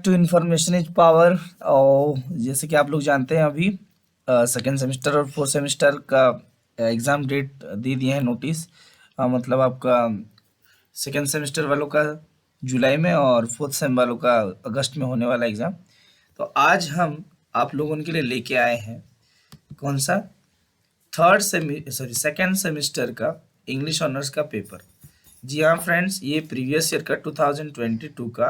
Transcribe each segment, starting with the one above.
To information is power. और जैसे कि आप लोग जानते हैं अभी सेकेंड सेमेस्टर और फोर्थ सेमेस्टर का एग्ज़ाम डेट दे दिए हैं नोटिस। मतलब आपका सेकेंड सेमेस्टर वालों का जुलाई में और फोर्थ सेम वालों का अगस्त में होने वाला एग्ज़ाम। तो आज हम आप लोगों के लिए लेके आए हैं कौन सा सेकेंड सेमेस्टर का इंग्लिश ऑनर्स का पेपर। जी हाँ फ्रेंड्स, ये प्रीवियस ईयर का 2022 का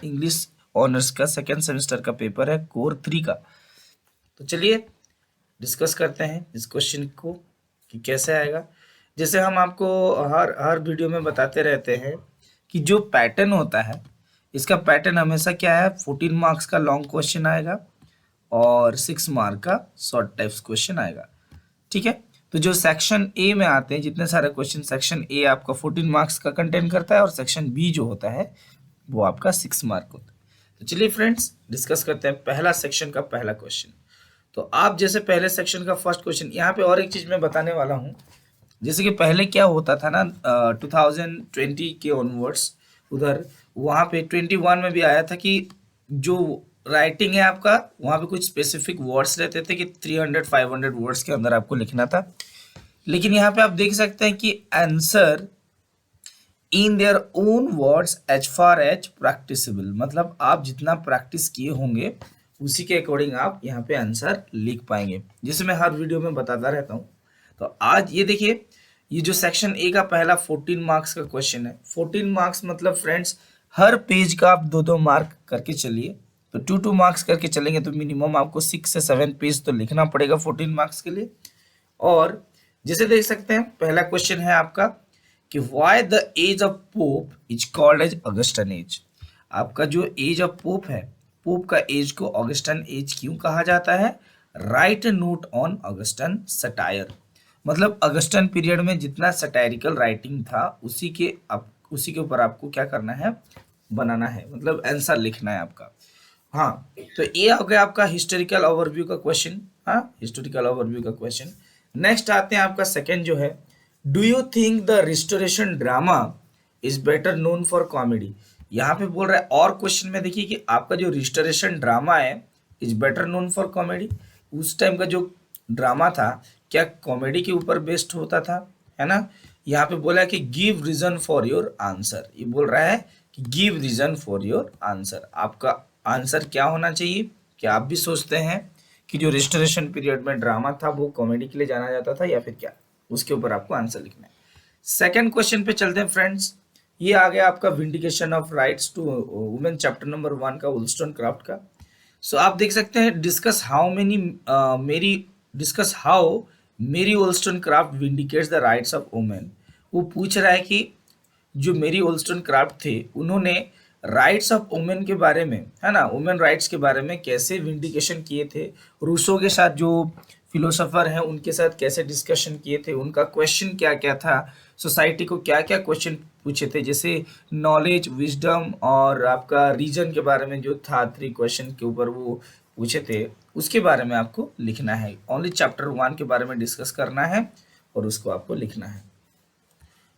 इंग्लिश ऑनर्स का सेकेंड सेमेस्टर का पेपर है, कोर 3 का। तो चलिए डिस्कस करते हैं इस क्वेश्चन को कि कैसे आएगा। जैसे हम आपको हर वीडियो में बताते रहते हैं कि जो पैटर्न होता है, इसका पैटर्न हमेशा क्या है, 14 मार्क्स का लॉन्ग क्वेश्चन आएगा और 6 मार्क का शॉर्ट टाइप्स क्वेश्चन आएगा। ठीक है, तो जो सेक्शन ए में आते हैं जितने सारे क्वेश्चन, सेक्शन ए आपका 14 मार्क्स का कंटेंट करता है और सेक्शन बी जो होता है वो आपका 6 मार्क होता है। तो चलिए फ्रेंड्स डिस्कस करते हैं पहला सेक्शन का पहला क्वेश्चन। तो आप जैसे पहले सेक्शन का फर्स्ट क्वेश्चन, यहाँ पे और एक चीज मैं बताने वाला हूँ। जैसे कि पहले क्या होता था ना, 2020 के ऑनवर्ड्स उधर वहाँ पे 21 में भी आया था कि जो राइटिंग है आपका, वहाँ पे कुछ स्पेसिफिक वर्ड्स रहते थे कि 300-500 वर्ड्स के अंदर आपको लिखना था। लेकिन यहाँ पे आप देख सकते हैं कि answer in their own words as far as practicable, मतलब आप जितना प्रैक्टिस किए होंगे उसी के अकॉर्डिंग आप यहाँ पे आंसर लिख पाएंगे, जिसे मैं हर वीडियो में बताता रहता हूँ। तो आज ये देखिए, ये जो सेक्शन ए का पहला 14 मार्क्स का क्वेश्चन है। 14 मार्क्स मतलब फ्रेंड्स हर पेज का आप 2-2 मार्क करके चलिए, तो 2-2 मार्क्स करके चलेंगे तो मिनिमम आपको 6 से 7 पेज तो लिखना पड़ेगा 14 मार्क्स के लिए। और जैसे देख सकते हैं पहला क्वेश्चन है आपका कि why the age of Pope is called age Augustan age. आपका जो एज ऑफ पोप है, पोप का एज को ऑगस्टन एज क्यों कहा जाता है? Right note on Augustan satire, मतलब ऑगस्टन पीरियड में जितना सटायरिकल राइटिंग था उसी के ऊपर आपको क्या करना है, बनाना है, मतलब आंसर लिखना है आपका। हाँ, तो ये हो गया आपका हिस्टोरिकल ओवरव्यू का क्वेश्चन। हाँ, हिस्टोरिकल ओवरव्यू का क्वेश्चन। नेक्स्ट आते हैं आपका सेकंड जो है, do you think the restoration drama is better known for comedy. यहाँ पे बोल रहा है और क्वेश्चन में देखिए कि आपका जो रिस्टोरेशन ड्रामा है is better known for comedy, उस टाइम का जो ड्रामा था क्या कॉमेडी के ऊपर बेस्ड होता था, है ना। यहाँ पे बोला है कि give reason for your answer, ये बोल रहा है कि give reason for your answer, आपका आंसर क्या होना चाहिए। क्या आप भी सोचते हैं कि जो रिस्टोरेशन पीरियड में ड्रामा था वो कॉमेडी के लिए जाना जाता था या फिर क्या, उसके ऊपर आपको आंसर लिखना है। सेकंड क्वेश्चन पे चलते हैं फ्रेंड्स। ये आ गया आपका vindication of rights to women chapter number 1 का वुलस्टोनक्राफ्ट का। सो आप देख सकते हैं discuss how Mary Wollstonecraft vindicates the rights of women. वो पूछ रहा है कि जो मेरी वुलस्टोनक्राफ्ट थे उन्होंने राइट्स ऑफ वुमेन के बारे में, है ना, वुमेन राइट्स के बारे में कैसे विंडिकेशन किए थे, रूसो के साथ जो फिलोसोफर हैं उनके साथ कैसे डिस्कशन किए थे, उनका क्वेश्चन क्या क्या था, सोसाइटी को क्या क्या क्वेश्चन पूछे थे, जैसे नॉलेज, विजडम और आपका रीजन के बारे में जो था 3 क्वेश्चन के ऊपर वो पूछे थे, उसके बारे में आपको लिखना है। ओनली चैप्टर 1 के बारे में डिस्कस करना है और उसको आपको लिखना है।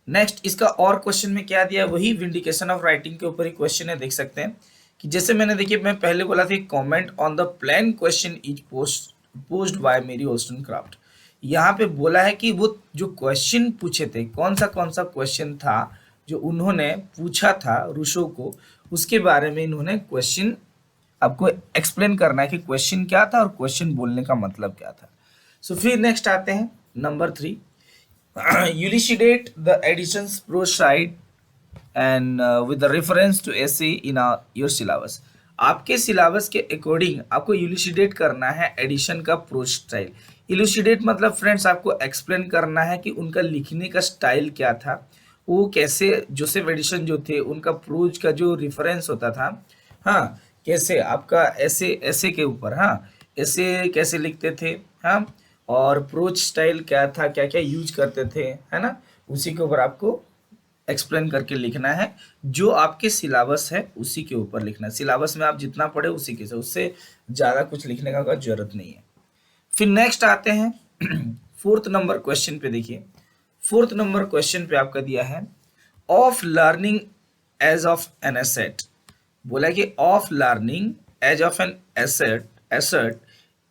नेक्स्ट इसका और क्वेश्चन में क्या दिया है, वही विंडिकेशन ऑफ राइटिंग के ऊपर ही क्वेश्चन है। देख सकते हैं कि जैसे मैंने देखिए मैं पहले बोला था comment on the plan question is posed by Mary Wollstonecraft. यहाँ पे बोला है कि वो जो क्वेश्चन पूछे थे, कौन सा क्वेश्चन था जो उन्होंने पूछा था रूसो को, उसके बारे में इन्होंने क्वेश्चन आपको एक्सप्लेन करना है कि क्वेश्चन क्या था और क्वेश्चन बोलने का मतलब क्या था। सो फिर नेक्स्ट आते हैं number 3, elucidate the additions prose side and with the reference to essay in your syllabus। आपके सिलेबस के अकॉर्डिंग आपको elucidate करना है एडिशन का प्रोज स्टाइल। elucidate मतलब फ्रेंड्स आपको एक्सप्लेन करना है कि उनका लिखने का स्टाइल क्या था, वो कैसे जोसेफ एडिशन जो थे उनका प्रोज का जो रेफरेंस होता था, हाँ, कैसे आपका ऐसे के ऊपर, हाँ, ऐसे कैसे लिखते थे, हाँ, और प्रोच स्टाइल क्या था, क्या क्या यूज करते थे, है ना, उसी के ऊपर आपको एक्सप्लेन करके लिखना है। जो आपके सिलेबस है उसी के ऊपर लिखना है, सिलेबस में आप जितना पढ़े उसी के से, उससे ज़्यादा कुछ लिखने का जरूरत नहीं है। फिर नेक्स्ट आते हैं 4th नंबर क्वेश्चन पे। देखिए 4th नंबर क्वेश्चन पे आपका दिया है of learning age of an asset. बोला कि of learning age of an asset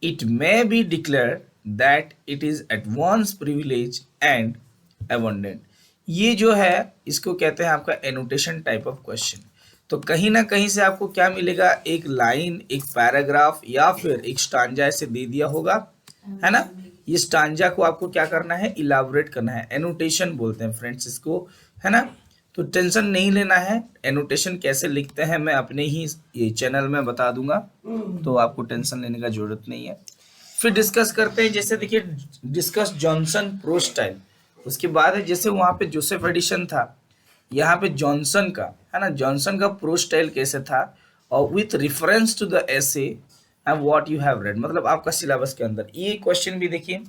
it may be declare that it is at once privilege and abundant. ये जो है इसको कहते हैं आपका एनोटेशन टाइप ऑफ क्वेश्चन। तो कहीं ना कहीं से आपको क्या मिलेगा, एक लाइन, एक पैराग्राफ या फिर एक स्टांजा ऐसे दे दिया होगा, है ना। ये स्टांजा को आपको क्या करना है, इलाबोरेट करना है। एनोटेशन बोलते हैं फ्रेंड्स इसको, है ना। तो टेंशन नहीं लेना है, एनोटेशन कैसे लिखते हैं मैं अपने ही ये चैनल में बता दूंगा, तो आपको टेंशन लेने का जरूरत नहीं है। फिर डिस्कस करते हैं, जैसे देखिए डिस्कस जॉनसन प्रो स्टाइल। उसके बाद है जैसे वहाँ पे जोसेफ एडिशन था, यहाँ पे जॉनसन का, है ना, जॉनसन का प्रो स्टाइल कैसे था, और with reference to the essay and what you have read, मतलब आपका सिलेबस के अंदर। ये क्वेश्चन भी देखिए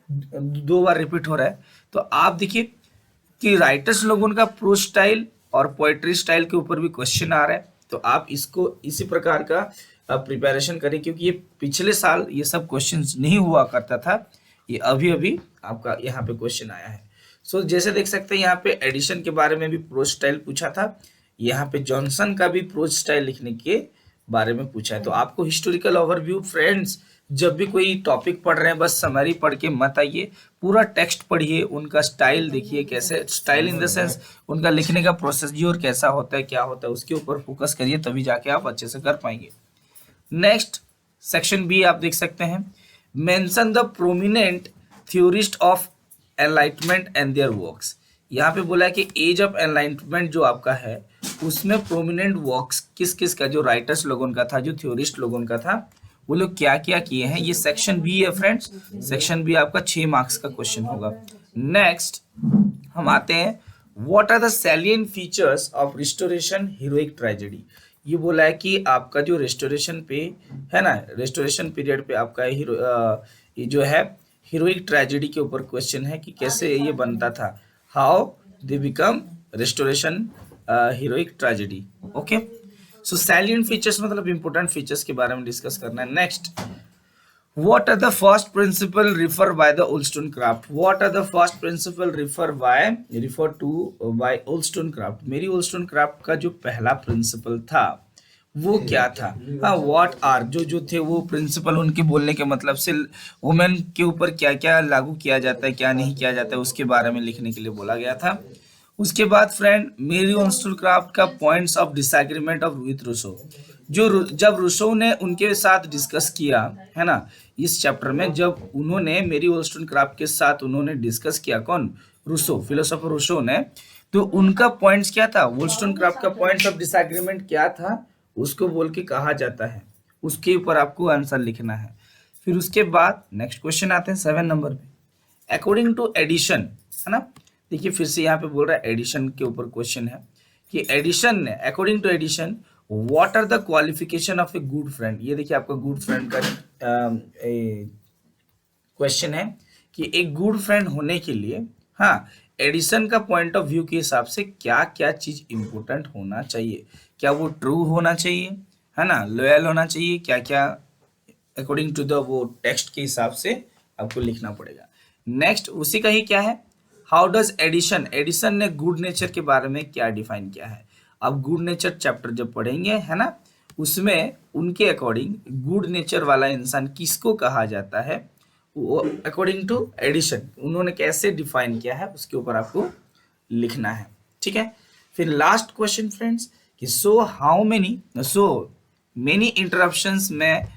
2 बार रिपीट हो रहा है। तो आप देखिए कि राइटर्स लोगों का प्रो स्टाइल और पोएट्री स्टाइल के ऊपर भी क्वेश्चन आ रहा है, तो आप इसको इसी प्रकार का प्रिपरेशन करें, क्योंकि ये पिछले साल ये सब क्वेश्चंस नहीं हुआ करता था, ये अभी अभी आपका यहाँ पे क्वेश्चन आया है। सो जैसे देख सकते हैं यहाँ पे एडिशन के बारे में भी प्रोज स्टाइल पूछा था, यहाँ पे जॉनसन का भी प्रोज स्टाइल लिखने के बारे में पूछा है। तो आपको हिस्टोरिकल ओवरव्यू फ्रेंड्स, जब भी कोई टॉपिक पढ़ रहे हैं बस समरी पढ़ के मत आइए, पूरा टेक्स्ट पढ़िए, उनका स्टाइल देखिए कैसे, स्टाइल इन द सेंस उनका लिखने का प्रोसीजर कैसा होता है, क्या होता है, उसके ऊपर फोकस करिए, तभी जाके आप अच्छे से कर पाएंगे। नेक्स्ट सेक्शन बी आप देख सकते हैं, mention the prominent theorist of enlightenment and there works. यहाँ पे बोला है कि एज ऑफ एनलाइटमेंट जो आपका है उसमें प्रोमिनेंट वर्क्स किस किस का, जो राइटर्स लोगों का था, जो थ्योरिस्ट लोगों का था, वो लोग क्या क्या किए हैं। ये सेक्शन बी है फ्रेंड्स, सेक्शन बी आपका 6 मार्क्स का क्वेश्चन होगा। नेक्स्ट हम आते हैं, what are the salient features of restoration heroic tragedy. ये बोला है कि आपका जो रेस्टोरेशन पे है ना, रेस्टोरेशन पीरियड पे आपका ये जो है हीरोइक ट्रेजेडी के ऊपर क्वेश्चन है कि कैसे ये बनता था, how they become restoration heroic tragedy. Okay, so salient features मतलब इंपॉर्टेंट फीचर्स के बारे में डिस्कस करना है। Next, what are the first principle refer by the Wollstonecraft? What are the first principle refer to by Wollstonecraft? मेरी Wollstonecraft का जो पहला प्रिंसिपल था वो क्या था, हाँ, what are जो थे वो प्रिंसिपल, उनके बोलने के मतलब से वुमेन के ऊपर क्या क्या लागू किया जाता है, क्या नहीं किया जाता है, उसके बारे में लिखने के लिए बोला गया था। उसके बाद फ्रेंड मेरी Wollstonecraft का points of disagreement of with Rousseau, जो जब रूसो ने उनके साथ डिस्कस किया है ना, इस चैप्टर में जब उन्होंने मेरी Wollstonecraft के साथ उन्होंने डिस्कस किया, कौन, रूसो, फिलोसोफर रूसो ने, तो उनका पॉइंट्स क्या था, Wollstonecraft का पॉइंट्स ऑफ डिसएग्रीमेंट क्या था, उसको बोल के कहा जाता है, उसके ऊपर आपको आंसर लिखना है। फिर उसके बाद नेक्स्ट क्वेश्चन आते हैं 7 नंबर पे, अकॉर्डिंग टू एडिशन, है ना। देखिए फिर से यहाँ पे बोल रहा है एडिशन के ऊपर क्वेश्चन है कि एडिशन ने, according to Addison what are the qualification of a good friend. ये देखिए आपका गुड फ्रेंड का क्वेश्चन है कि एक गुड फ्रेंड होने के लिए, हाँ, एडिशन का पॉइंट ऑफ व्यू के हिसाब से क्या क्या चीज इंपॉर्टेंट होना चाहिए, क्या वो ट्रू होना चाहिए, है ना, लॉयल होना चाहिए, क्या क्या अकॉर्डिंग टू द वो टेक्स्ट के हिसाब से आपको लिखना पड़ेगा। नेक्स्ट उसी का ही क्या है, हाउ डज एडिशन, एडिशन ने गुड नेचर के बारे में क्या डिफाइन किया है। अब गुड नेचर चैप्टर जब पढ़ेंगे, है ना, उसमें उनके अकॉर्डिंग गुड नेचर वाला इंसान किसको कहा जाता है, वो अकॉर्डिंग टू एडिशन उन्होंने कैसे डिफाइन किया है, उसके ऊपर आपको लिखना है, ठीक है। फिर लास्ट क्वेश्चन फ्रेंड्स कि सो मेनी इंटरप्शंस में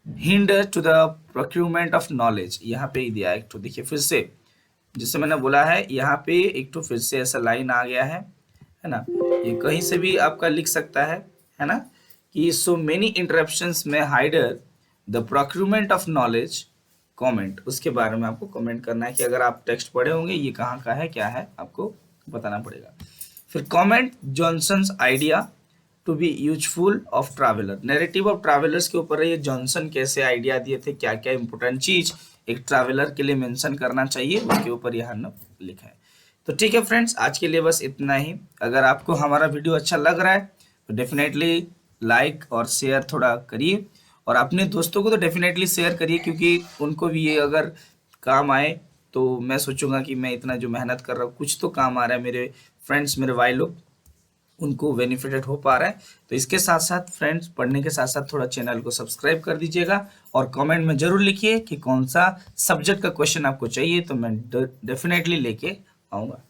hinder to the procurement of knowledge. यहाँ पे ही दिया है एक तो, देखिए फिर से जिससे मैंने बोला है, यहाँ पे एक तो फिर से ऐसा लाइन आ गया है ना, ये कहीं से भी आपका लिख सकता है ना, कि सो मेनी इंटरप्शंस में hinder the procurement of knowledge comment, उसके बारे में आपको कमेंट करना है कि अगर आप टेक्स्ट पढ़े होंगे ये कहाँ का है, क्या है, आपको बताना पड़ेगा। फिर comment Johnson's idea to be useful of traveller, narrative of travellers के ऊपर ये जॉनसन कैसे आइडिया दिए थे, क्या क्या इंपॉर्टेंट चीज एक ट्रैवलर के लिए मेंशन करना चाहिए, उसके ऊपर यहाँ लिखा है। तो ठीक है फ्रेंड्स, आज के लिए बस इतना ही। अगर आपको हमारा वीडियो अच्छा लग रहा है तो डेफिनेटली लाइक और शेयर थोड़ा करिए, और अपने दोस्तों को तो डेफिनेटली शेयर करिए, क्योंकि उनको भी ये अगर काम आए तो मैं सोचूंगा कि मैं इतना जो मेहनत कर रहा हूँ कुछ तो काम आ रहा है, मेरे फ्रेंड्स, मेरे भाई लोग, उनको बेनिफिटेड हो पा रहा है। तो इसके साथ साथ फ्रेंड्स, पढ़ने के साथ साथ थोड़ा चैनल को सब्सक्राइब कर दीजिएगा और कमेंट में जरूर लिखिए कि कौन सा सब्जेक्ट का क्वेश्चन आपको चाहिए, तो मैं डेफिनेटली लेके आऊँगा।